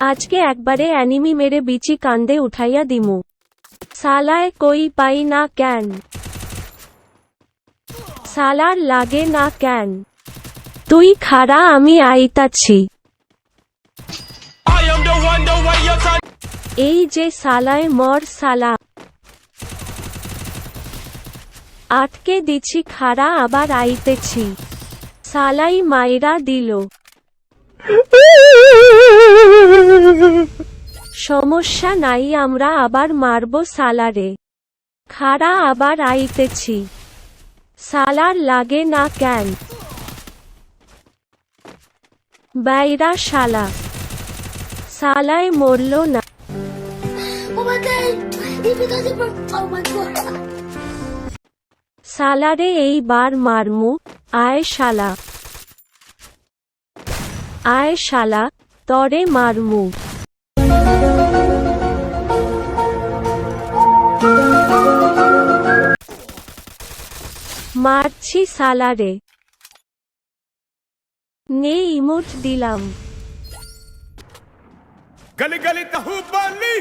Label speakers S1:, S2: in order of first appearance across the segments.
S1: আজকে একবারে অ্যানিমি মেরে বিচি কান্দে উঠাইয়া দিমু। সালায় কই পাই না কেন, সালার লাগে না কেন, তুই খাড়া আমি আইতাছি। এই যে সালায় মর সালা, আটকে দিছি খাড়া আবার আইতেছি। সালাই মাইরা দিল। সমস্যা নাই, আমরা আবার মারব সালারে। খাড়া আবার আইতেছি। সালার লাগে না কেন, বাইরা শালা। সালায় মরল না। সালারে এইবার মারমু। আয় শালা, আয় শালা, তরে মারমু। মারছি সালারে। নে ইমোট দিলাম।
S2: गली गली बाहुबली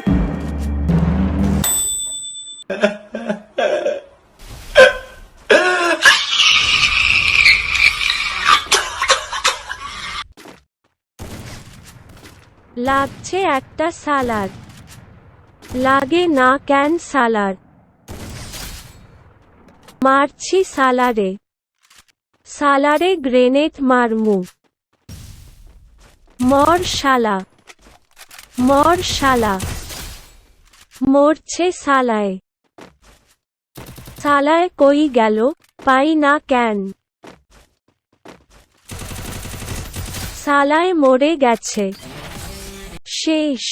S1: লাগছে একটা সালার, লাগে না কেন সালার। মারছি সালারে। সালারে গ্রেনেড মারমু। মর শালা, মর শালা। মরছে সালায়। সালায় কই গেল, পাই না কেন। সালায় মরে গেছে। শেষ।